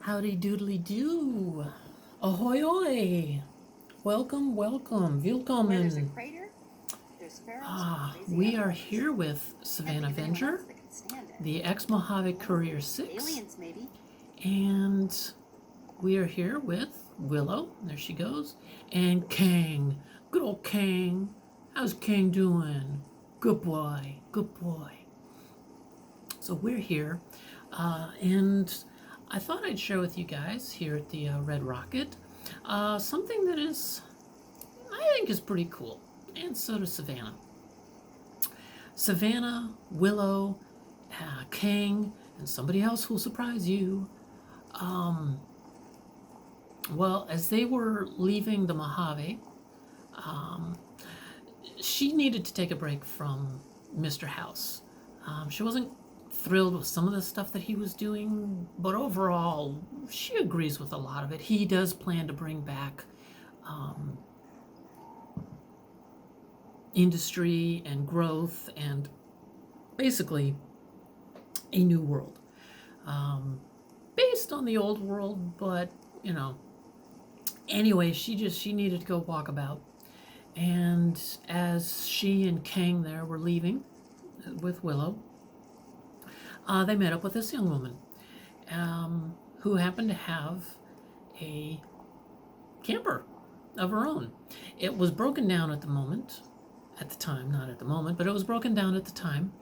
Howdy doodly doo. Ahoy oy. Welcome, welcome. Where there's a Willkommen. crater, there's sparrows and crazy We are animals. here with Savannah Can't think of anyone Venger, else that can stand it. the Ex-Mojave Courier 6, Aliens, maybe. and we are here with Willow, there she goes, and Kang. Good old Kang. How's Kang doing? Good boy, good boy. So we're here, and I thought I'd share with you guys here at the Red Rocket something that I think is pretty cool, and so does Savannah. Savannah, Willow, Kang, and somebody else who'll surprise you. Well, as they were leaving the Mojave, she needed to take a break from Mr. House. She wasn't thrilled with some of the stuff that he was doing, but overall, she agrees with a lot of it. He does plan to bring back industry and growth and basically a new world. Based on the old world, but anyway, she needed to go walk about. And as she and Kang there were leaving with Willow, they met up with this young woman who happened to have a camper of her own. It was broken down at the time, not at the moment, but it was broken down at the time.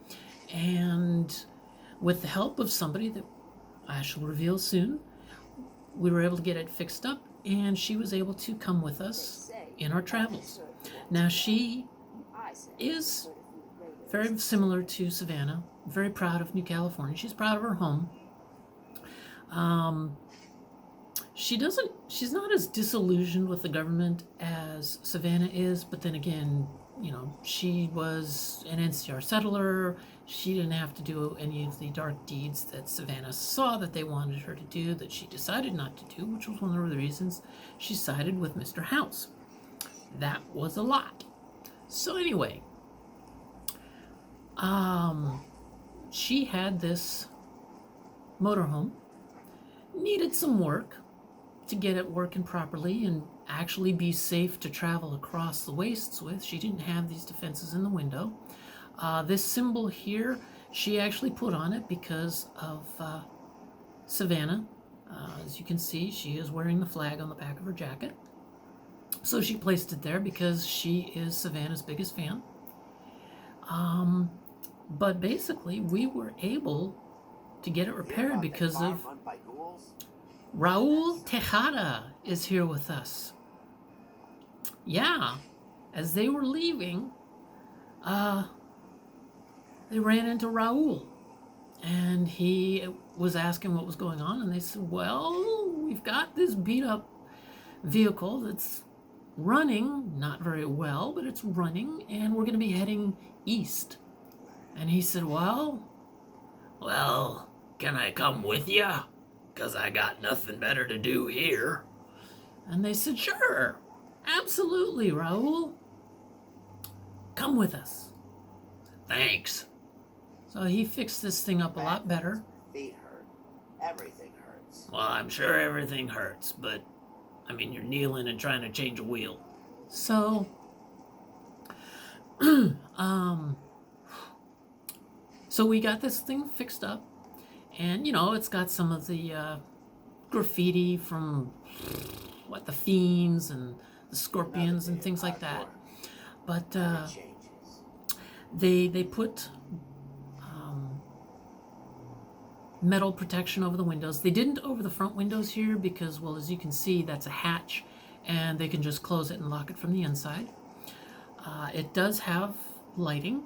And with the help of somebody that I shall reveal soon, we were able to get it fixed up, and she was able to come with us in our travels. Now, she is very similar to Savannah, very proud of New California. She's proud of her home. She's not as disillusioned with the government as Savannah is, but then again, she was an NCR settler. She didn't have to do any of the dark deeds that Savannah saw that they wanted her to do, that she decided not to do, which was one of the reasons she sided with Mr. House. That was a lot. So anyway, she had this motorhome, needed some work to get it working properly and actually be safe to travel across the wastes with. She didn't have these defenses in the window. This symbol here, she actually put on it because of Savannah. As you can see, she is wearing the flag on the back of her jacket. So she placed it there because she is Savannah's biggest fan. But basically, we were able to get it repaired because of Raul Tejada is here with us. Yeah, as they were leaving, they ran into Raul, and he was asking what was going on, and they said, well, we've got this beat-up vehicle that's running, not very well, but it's running, and we're going to be heading east. And he said, well, can I come with you? Because I got nothing better to do here. And they said, sure, absolutely, Raul. Come with us. Thanks. So he fixed this thing up a lot better. Feet hurt. Everything hurts. Well, I'm sure everything hurts, but you're kneeling and trying to change a wheel. So, so we got this thing fixed up, and it's got some of the graffiti from the fiends and the scorpions and things like that. But they put metal protection over the windows. They didn't over the front windows here because, well, as you can see, that's a hatch, and they can just close it and lock it from the inside. It does have lighting,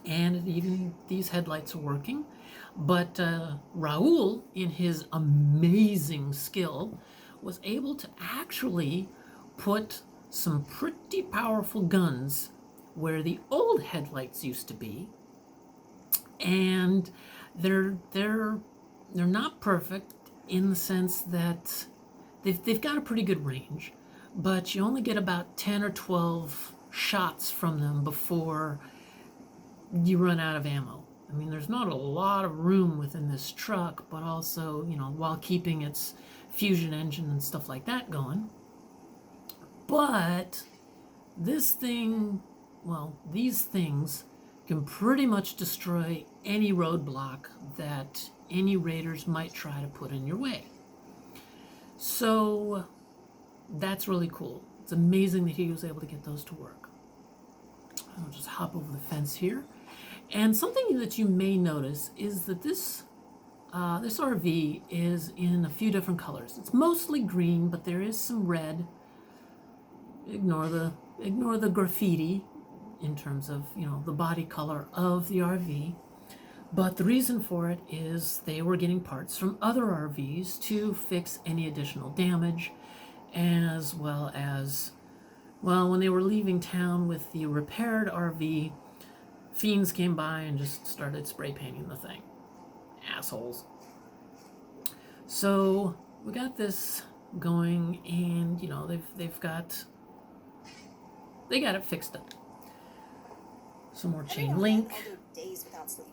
and even these headlights are working. But Raul, in his amazing skill, was able to actually put some pretty powerful guns where the old headlights used to be, and they're not perfect in the sense that they've got a pretty good range, but you only get about 10 or 12 shots from them before you run out of ammo. I mean, there's not a lot of room within this truck, but also, you know, while keeping its fusion engine and stuff like that going. But this thing, well, these things can pretty much destroy any roadblock that any raiders might try to put in your way. So that's really cool. It's amazing that he was able to get those to work. I'll just hop over the fence here. And something that you may notice is that this RV is in a few different colors. It's mostly green, but there is some red. Ignore the graffiti in terms of, you know, the body color of the RV. But the reason for it is they were getting parts from other RVs to fix any additional damage, as well as, well, when they were leaving town with the repaired RV, fiends came by and just started spray painting the thing. Assholes. So we got this going, and you know, they got it fixed up. Some more chain link. I'll go days without sleep.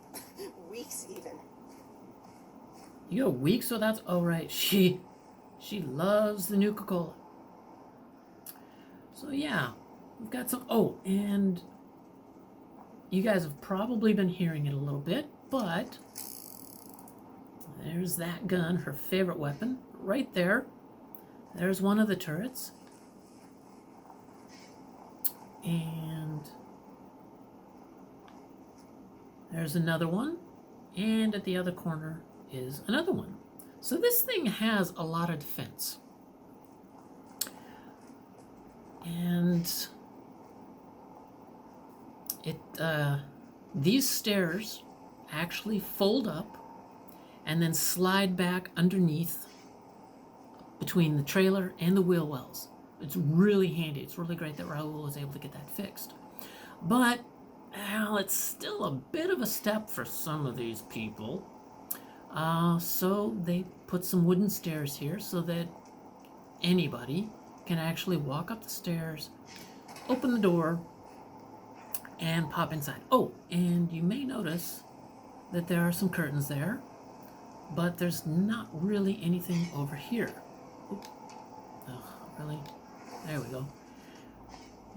Weeks even. You go weeks without. Oh right, she loves the Nuka-Cola. So yeah, we've got some. Oh, and you guys have probably been hearing it a little bit, but there's that gun, her favorite weapon, right there. There's one of the turrets. And there's another one. And at the other corner is another one. So this thing has a lot of defense. And these stairs actually fold up and then slide back underneath between the trailer and the wheel wells. It's really handy. It's really great that Raul was able to get that fixed. But, well, it's still a bit of a step for some of these people. So they put some wooden stairs here so that anybody can actually walk up the stairs, open the door, and pop inside. Oh, and you may notice that there are some curtains there, but there's not really anything over here. Oop. Oh, really? There we go.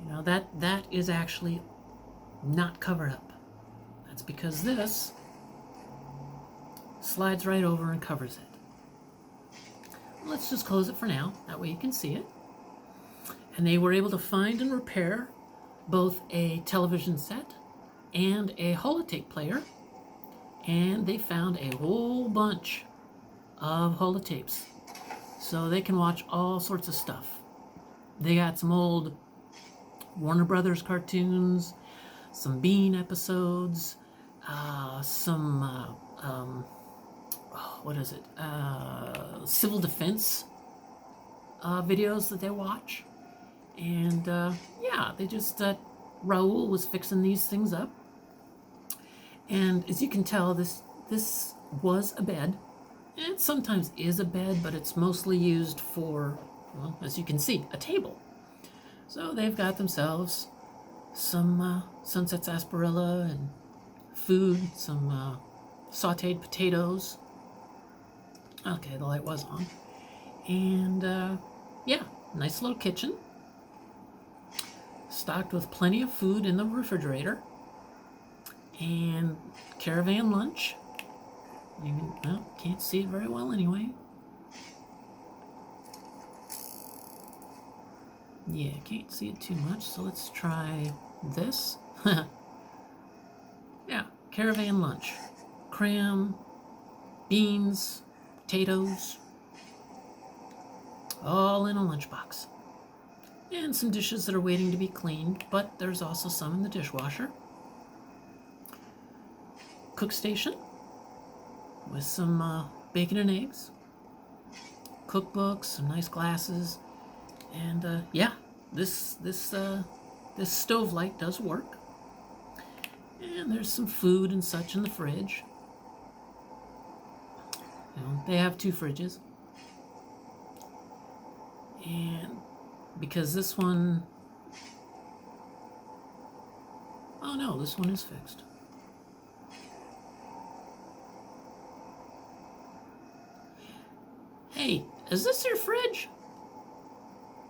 You know, that is actually not covered up. That's because this slides right over and covers it. Let's just close it for now. That way you can see it. And they were able to find and repair both a television set and a holotape player. And they found a whole bunch of holotapes. So they can watch all sorts of stuff. They got some old Warner Brothers cartoons, some Bean episodes, civil defense videos that they watch. And yeah, they just, Raul was fixing these things up. And as you can tell, this was a bed. It sometimes is a bed, but it's mostly used for, well, as you can see, a table. So they've got themselves some Sunset sarsaparilla and food, some sauteed potatoes. Okay, the light was on. And yeah, nice little kitchen. Stocked with plenty of food in the refrigerator. And caravan lunch. You can, well, can't see it very well anyway. Yeah, can't see it too much, so let's try this. Yeah, caravan lunch. Cram, beans, potatoes, all in a lunchbox. And some dishes that are waiting to be cleaned, but there's also some in the dishwasher. Cook station with some bacon and eggs, cookbooks, some nice glasses, and yeah, this stove light does work. And there's some food and such in the fridge. You know, they have 2 fridges, and because this one, oh no, this one is fixed. Hey, is this your fridge?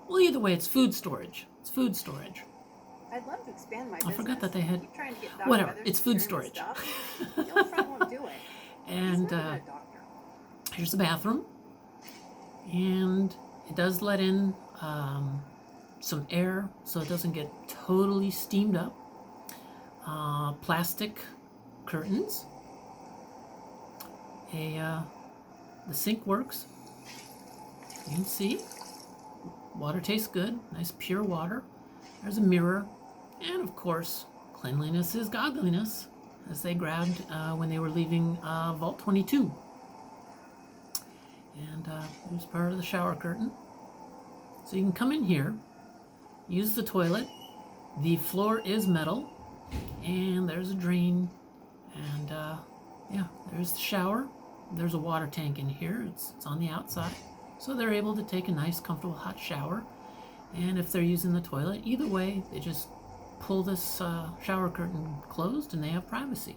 Well, either way, it's food storage. It's food storage. I'd love to expand my I business. forgot that they had. Keep trying to get Dr. Whatever, Weathers it's to food share his storage. stuff. The old friend won't do it. And He's not even a doctor. here's the bathroom. And it does let in some air so it doesn't get totally steamed up. Plastic curtains. The sink works. You can see. Water tastes good. Nice pure water. There's a mirror. And of course, cleanliness is godliness, as they grabbed when they were leaving Vault 22. And here's part of the shower curtain. So you can come in here, use the toilet. The floor is metal, and there's a drain. And yeah, there's the shower. There's a water tank in here. It's on the outside. So they're able to take a nice, comfortable, hot shower. And if they're using the toilet, either way, they just pull this shower curtain closed and they have privacy.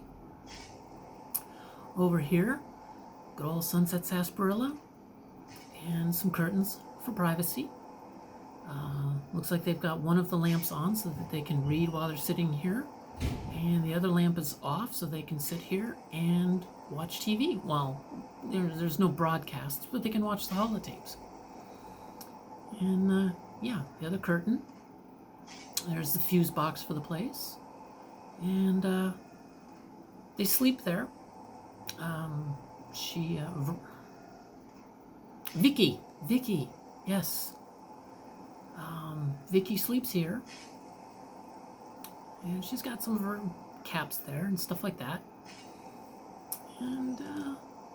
Over here, good old sunset sarsaparilla and some curtains for privacy. Looks like they've got one of the lamps on so that they can read while they're sitting here. And the other lamp is off so they can sit here and watch TV. Well, there's no broadcasts, but they can watch the holotapes. And yeah, the other curtain. There's the fuse box for the place. And they sleep there. Vicky, yes. Vicky sleeps here. And she's got some of her caps there and stuff like that. And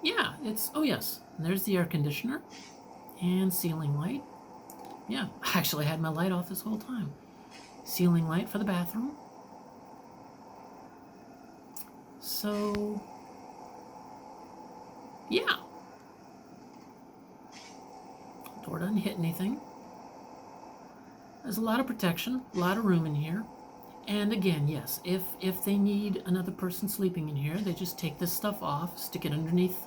yeah, oh yes, and there's the air conditioner and ceiling light. Yeah, I actually had my light off this whole time. Ceiling light for the bathroom. So, yeah. Door doesn't hit anything. There's a lot of protection, a lot of room in here. And again, yes, if they need another person sleeping in here, they just take this stuff off, stick it underneath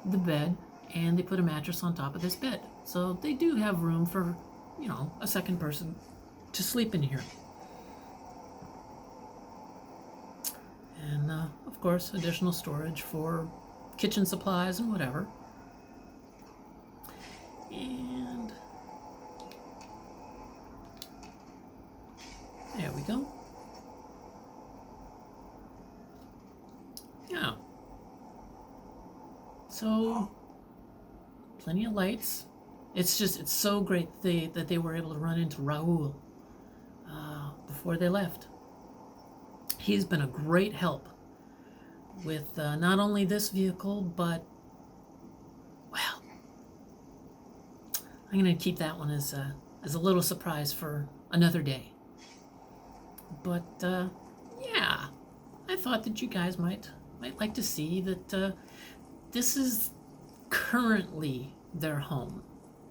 the bed, and they put a mattress on top of this bed. So they do have room for, you know, a second person to sleep in here. And of course, additional storage for kitchen supplies and whatever. And there we go. Yeah. So, plenty of lights. It's so great that they were able to run into Raul before they left. He's been a great help with not only this vehicle, but, well, I'm going to keep that one as a little surprise for another day. But, yeah, I thought that you guys might like to see that this is currently their home.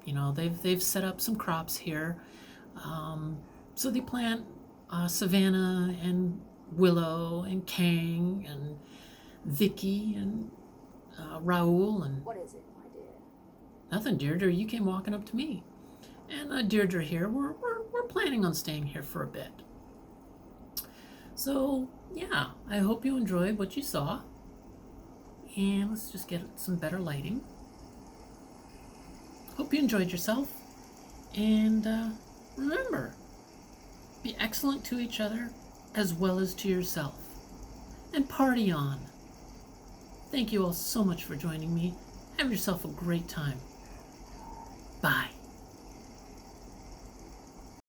You know, they've set up some crops here. So they plant Savannah and Willow and Kang and Vicky and Raul and... What is it, my dear? Nothing, Deirdre. You came walking up to me. And Deirdre here, we're planning on staying here for a bit. So, yeah, I hope you enjoyed what you saw. And let's just get some better lighting. Hope you enjoyed yourself. And remember, be excellent to each other as well as to yourself. And party on. Thank you all so much for joining me. Have yourself a great time. Bye.